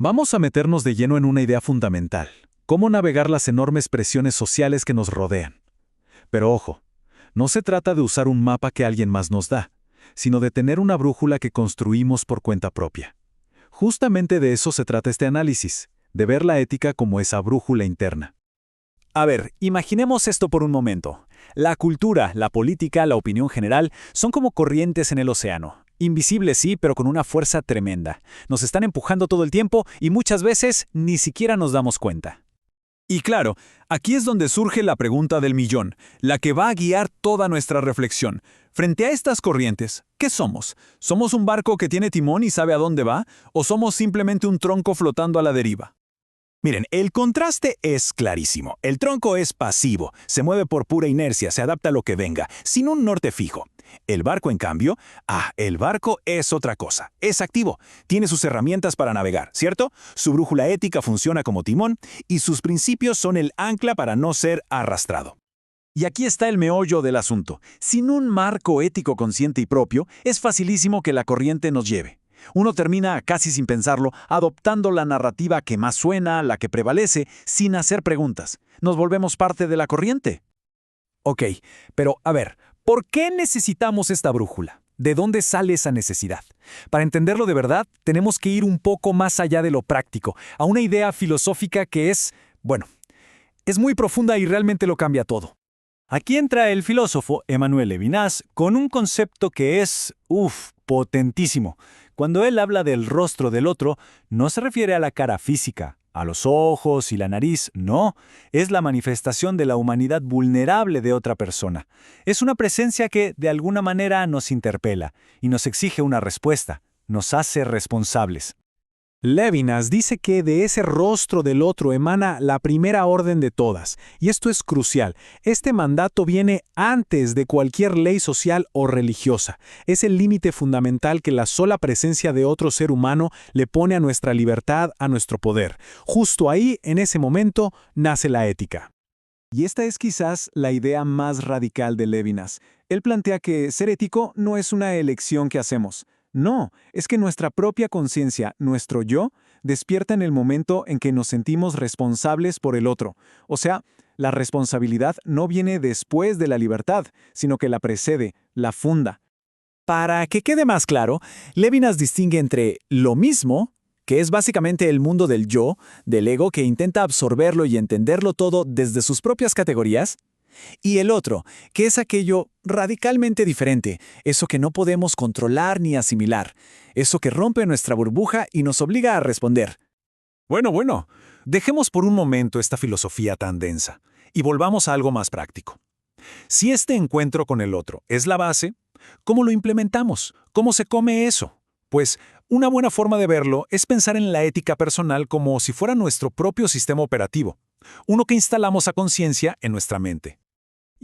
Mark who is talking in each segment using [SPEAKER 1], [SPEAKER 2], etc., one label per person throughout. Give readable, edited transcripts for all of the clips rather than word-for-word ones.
[SPEAKER 1] Vamos a meternos de lleno en una idea fundamental: cómo navegar las enormes presiones sociales que nos rodean. Pero ojo, no se trata de usar un mapa que alguien más nos da, sino de tener una brújula que construimos por cuenta propia. Justamente de eso se trata este análisis, de ver la ética como esa brújula interna.
[SPEAKER 2] A ver, imaginemos esto por un momento. La cultura, la política, la opinión general son como corrientes en el océano. Invisibles sí, pero con una fuerza tremenda. Nos están empujando todo el tiempo y muchas veces ni siquiera nos damos cuenta.
[SPEAKER 3] Y claro, aquí es donde surge la pregunta del millón, la que va a guiar toda nuestra reflexión. Frente a estas corrientes, ¿qué somos? ¿Somos un barco que tiene timón y sabe a dónde va? ¿O somos simplemente un tronco flotando a la deriva?
[SPEAKER 4] Miren, el contraste es clarísimo. El tronco es pasivo, se mueve por pura inercia, se adapta a lo que venga, sin un norte fijo. El barco, en cambio, el barco es otra cosa. Es activo, tiene sus herramientas para navegar, ¿cierto? Su brújula ética funciona como timón y sus principios son el ancla para no ser arrastrado.
[SPEAKER 2] Y aquí está el meollo del asunto. Sin un marco ético consciente y propio, es facilísimo que la corriente nos lleve. Uno termina, casi sin pensarlo, adoptando la narrativa que más suena, la que prevalece, sin hacer preguntas. Nos volvemos parte de la corriente.
[SPEAKER 3] Ok, pero a ver, ¿por qué necesitamos esta brújula? ¿De dónde sale esa necesidad? Para entenderlo de verdad, tenemos que ir un poco más allá de lo práctico, a una idea filosófica que es muy profunda y realmente lo cambia todo.
[SPEAKER 2] Aquí entra el filósofo Emmanuel Levinas con un concepto que es, potentísimo. Cuando él habla del rostro del otro, no se refiere a la cara física, a los ojos y la nariz, no. Es la manifestación de la humanidad vulnerable de otra persona. Es una presencia que, de alguna manera, nos interpela y nos exige una respuesta, nos hace responsables.
[SPEAKER 1] Levinas dice que de ese rostro del otro emana la primera orden de todas, y esto es crucial. Este mandato viene antes de cualquier ley social o religiosa. Es el límite fundamental que la sola presencia de otro ser humano le pone a nuestra libertad, a nuestro poder. Justo ahí, en ese momento, nace la ética. Y esta es quizás la idea más radical de Levinas. Él plantea que ser ético no es una elección que hacemos. No, es que nuestra propia conciencia, nuestro yo, despierta en el momento en que nos sentimos responsables por el otro. O sea, la responsabilidad no viene después de la libertad, sino que la precede, la funda.
[SPEAKER 2] Para que quede más claro, Levinas distingue entre lo mismo, que es básicamente el mundo del yo, del ego que intenta absorberlo y entenderlo todo desde sus propias categorías, y el otro, que es aquello radicalmente diferente, eso que no podemos controlar ni asimilar, eso que rompe nuestra burbuja y nos obliga a responder.
[SPEAKER 4] Bueno, dejemos por un momento esta filosofía tan densa y volvamos a algo más práctico. Si este encuentro con el otro es la base, ¿cómo lo implementamos? ¿Cómo se come eso? Pues una buena forma de verlo es pensar en la ética personal como si fuera nuestro propio sistema operativo, uno que instalamos a conciencia en nuestra mente.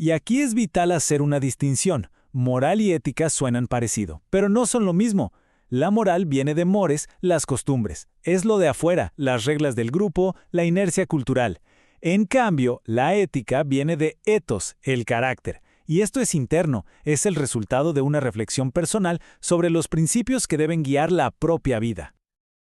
[SPEAKER 2] Y aquí es vital hacer una distinción. Moral y ética suenan parecido, pero no son lo mismo. La moral viene de mores, las costumbres. Es lo de afuera, las reglas del grupo, la inercia cultural. En cambio, la ética viene de ethos, el carácter. Y esto es interno, es el resultado de una reflexión personal sobre los principios que deben guiar la propia vida.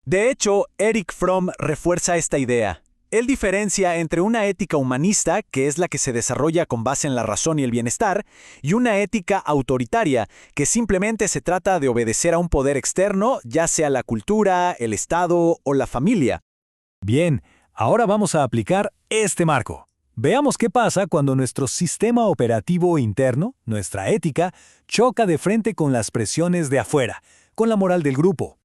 [SPEAKER 2] De hecho, Erich Fromm refuerza esta idea. Él diferencia entre una ética humanista, que es la que se desarrolla con base en la razón y el bienestar, y una ética autoritaria, que simplemente se trata de obedecer a un poder externo, ya sea la cultura, el Estado o la familia.
[SPEAKER 3] Bien, ahora vamos a aplicar este marco. Veamos qué pasa cuando nuestro sistema operativo interno, nuestra ética, choca de frente con las presiones de afuera, con la moral del grupo.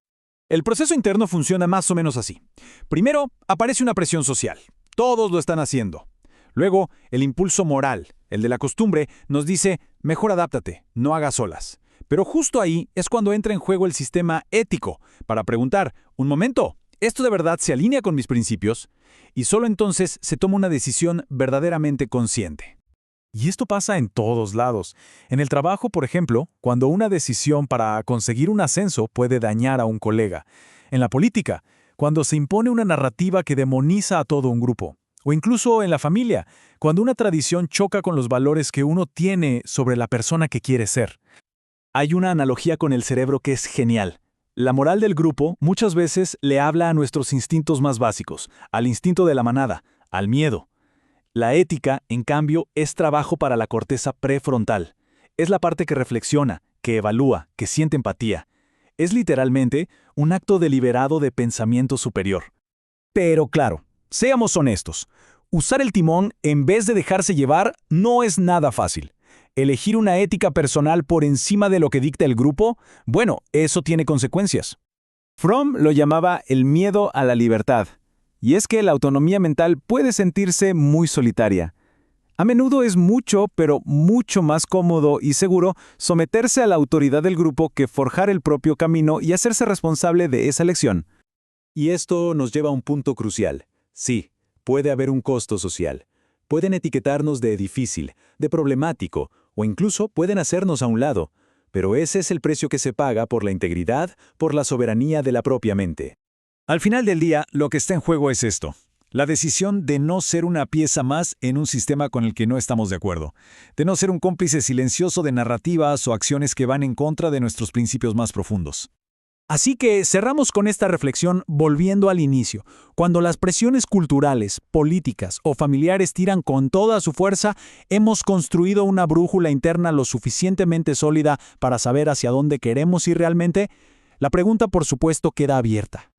[SPEAKER 1] El proceso interno funciona más o menos así. Primero, aparece una presión social. Todos lo están haciendo. Luego, el impulso moral, el de la costumbre, nos dice, mejor adáptate, no hagas olas. Pero justo ahí es cuando entra en juego el sistema ético, para preguntar, un momento, ¿esto de verdad se alinea con mis principios? Y solo entonces se toma una decisión verdaderamente consciente. Y esto pasa en todos lados. En el trabajo, por ejemplo, cuando una decisión para conseguir un ascenso puede dañar a un colega. En la política, cuando se impone una narrativa que demoniza a todo un grupo. O incluso en la familia, cuando una tradición choca con los valores que uno tiene sobre la persona que quiere ser.
[SPEAKER 2] Hay una analogía con el cerebro que es genial. La moral del grupo muchas veces le habla a nuestros instintos más básicos, al instinto de la manada, al miedo. La ética, en cambio, es trabajo para la corteza prefrontal. Es la parte que reflexiona, que evalúa, que siente empatía. Es literalmente un acto deliberado de pensamiento superior.
[SPEAKER 3] Pero claro, seamos honestos. Usar el timón en vez de dejarse llevar no es nada fácil. Elegir una ética personal por encima de lo que dicta el grupo, bueno, eso tiene consecuencias.
[SPEAKER 2] Fromm lo llamaba el miedo a la libertad. Y es que la autonomía mental puede sentirse muy solitaria. A menudo es mucho, pero mucho más cómodo y seguro someterse a la autoridad del grupo que forjar el propio camino y hacerse responsable de esa elección.
[SPEAKER 4] Y esto nos lleva a un punto crucial. Sí, puede haber un costo social. Pueden etiquetarnos de difícil, de problemático, o incluso pueden hacernos a un lado. Pero ese es el precio que se paga por la integridad, por la soberanía de la propia mente.
[SPEAKER 1] Al final del día, lo que está en juego es esto: la decisión de no ser una pieza más en un sistema con el que no estamos de acuerdo, de no ser un cómplice silencioso de narrativas o acciones que van en contra de nuestros principios más profundos. Así que cerramos con esta reflexión volviendo al inicio. Cuando las presiones culturales, políticas o familiares tiran con toda su fuerza, hemos construido una brújula interna lo suficientemente sólida para saber hacia dónde queremos ir realmente. La pregunta, por supuesto, queda abierta.